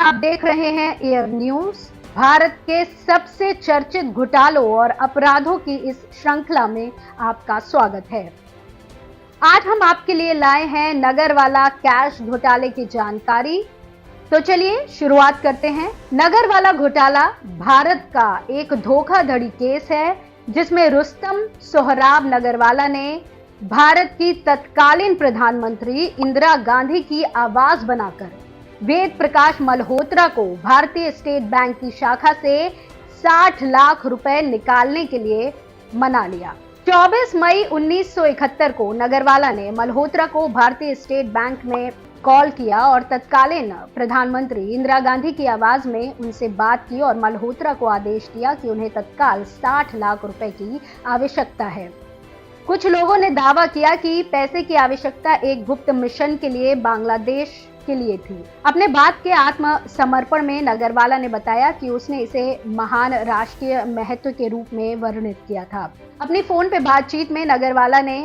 आप देख रहे हैं एयर न्यूज। भारत के सबसे चर्चित घोटालों और अपराधों की इस श्रृंखला में आपका स्वागत है। आज हम आपके लिए लाए हैं नगरवाला कैश घोटाले की जानकारी। तो चलिए शुरुआत करते हैं। नगरवाला घोटाला भारत का एक धोखाधड़ी केस है जिसमें रुस्तम सोहराब नगरवाला ने भारत की तत्कालीन प्रधानमंत्री इंदिरा गांधी की आवाज बनाकर वेद प्रकाश मल्होत्रा को भारतीय स्टेट बैंक की शाखा से 60 लाख रुपए निकालने के लिए मना लिया। 24 मई 1971 को नगरवाला ने मल्होत्रा को भारतीय स्टेट बैंक में कॉल किया और तत्कालीन प्रधानमंत्री इंदिरा गांधी की आवाज में उनसे बात की और मल्होत्रा को आदेश दिया कि उन्हें तत्काल 60 लाख रुपए की आवश्यकता है। कुछ लोगों ने दावा किया कि पैसे की आवश्यकता एक गुप्त मिशन के लिए बांग्लादेश के लिए थी। अपने बात के आत्मसमर्पण में नगरवाला ने बताया कि उसने इसे महान राष्ट्रीय महत्व के रूप में वर्णित किया था। अपनी फोन पे बातचीत में नगरवाला ने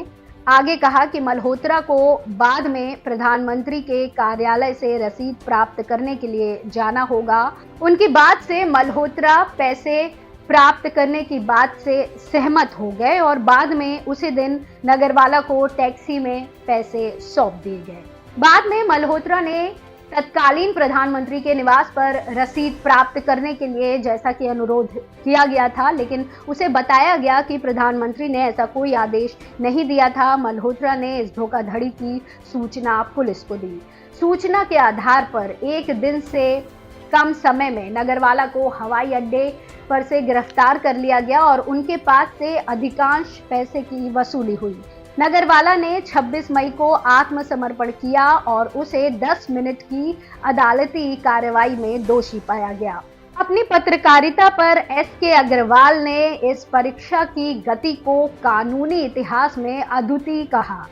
आगे कहा कि मल्होत्रा को बाद में प्रधानमंत्री के कार्यालय से रसीद प्राप्त करने के लिए जाना होगा। उनकी बात से मल्होत्रा पैसे प्राप्त करने की बात से सहमत हो गए और बाद में उसी दिन नगरवाला को टैक्सी में पैसे सौंप दिए गए। बाद में मल्होत्रा ने तत्कालीन प्रधानमंत्री के निवास पर रसीद प्राप्त करने के लिए जैसा कि अनुरोध किया गया था, लेकिन उसे बताया गया कि प्रधानमंत्री ने ऐसा कोई आदेश नहीं दिया था। मल्होत्रा ने इस धोखाधड़ी की सूचना पुलिस को दी। सूचना के आधार पर एक दिन से कम समय में नगरवाला को हवाई अड्डे पर से गिरफ्तार कर लिया गया और उनके पास से अधिकांश पैसे की वसूली हुई। नगरवाला ने 26 मई को आत्मसमर्पण किया और उसे 10 मिनट की अदालती कार्रवाई में दोषी पाया गया। अपनी पत्रकारिता पर एसके अग्रवाल ने इस परीक्षा की गति को कानूनी इतिहास में अद्वितीय कहा।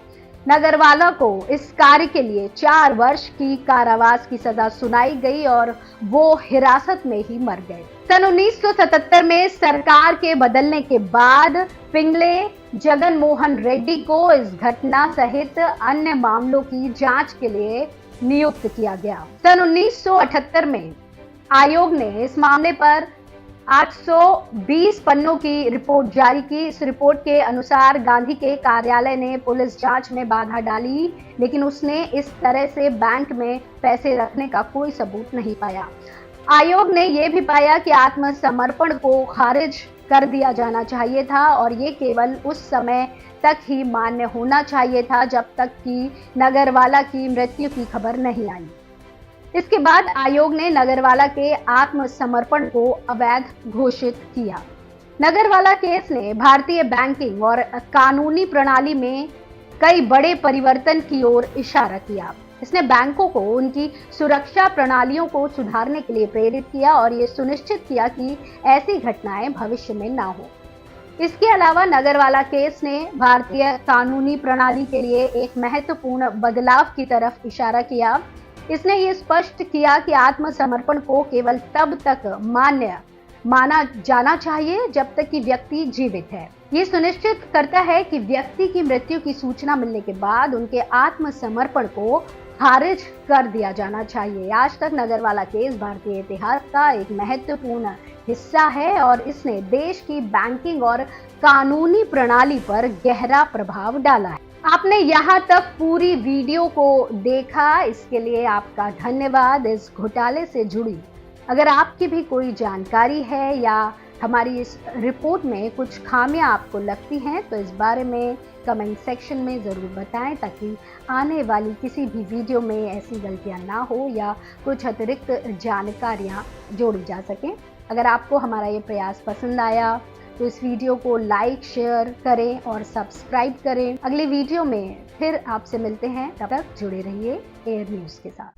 नगरवाला को इस कार्य के लिए 4 वर्ष की कारावास की सजा सुनाई गई और वो हिरासत में ही मर गए। सन 1977 में सरकार के बदलने के बाद पिंगले जगन मोहन रेड्डी को इस घटना सहित अन्य मामलों की जांच के लिए नियुक्त किया गया। सन 1978 में आयोग ने इस मामले पर 820 पन्नों की रिपोर्ट जारी की। इस रिपोर्ट के अनुसार गांधी के कार्यालय ने पुलिस जांच में बाधा डाली, लेकिन उसने इस तरह से बैंक में पैसे रखने का कोई सबूत नहीं पाया। आयोग ने यह भी पाया कि आत्मसमर्पण को खारिज कर दिया जाना चाहिए था और ये केवल उस समय तक ही मान्य होना चाहिए था जब तक कि नगरवाला की मृत्यु की खबर नहीं आई। इसके बाद आयोग ने नगरवाला के आत्मसमर्पण को अवैध घोषित किया। नगरवाला केस ने भारतीय बैंकिंग और कानूनी प्रणाली में कई बड़े परिवर्तन की ओर इशारा किया। इसने बैंकों को उनकी सुरक्षा प्रणालियों को सुधारने के लिए प्रेरित किया और ये सुनिश्चित किया कि ऐसी घटनाएं भविष्य में ना हो। इसके अलावा नगरवाला केस ने भारतीय कानूनी प्रणाली के लिए एक महत्वपूर्ण बदलाव की तरफ इशारा किया। इसने ये स्पष्ट किया कि आत्मसमर्पण को केवल तब तक माना जाना चाहिए जब तक कि व्यक्ति जीवित है। ये सुनिश्चित करता है कि व्यक्ति की मृत्यु की सूचना मिलने के बाद उनके आत्मसमर्पण को खारिज कर दिया जाना चाहिए। आज तक नगरवाला केस भारतीय इतिहास का एक महत्वपूर्ण हिस्सा है और इसने देश की बैंकिंग और कानूनी प्रणाली पर गहरा प्रभाव डाला है। आपने यहाँ तक पूरी वीडियो को देखा, इसके लिए आपका धन्यवाद। इस घोटाले से जुड़ी अगर आपकी भी कोई जानकारी है या हमारी इस रिपोर्ट में कुछ खामियां आपको लगती हैं तो इस बारे में कमेंट सेक्शन में ज़रूर बताएं ताकि आने वाली किसी भी वीडियो में ऐसी गलतियां ना हो या कुछ अतिरिक्त जानकारियां जोड़ी जा सकें। अगर आपको हमारा ये प्रयास पसंद आया तो इस वीडियो को लाइक शेयर करें और सब्सक्राइब करें। अगली वीडियो में फिर आपसे मिलते हैं, तब तक जुड़े रहिए एयर न्यूज़ के साथ।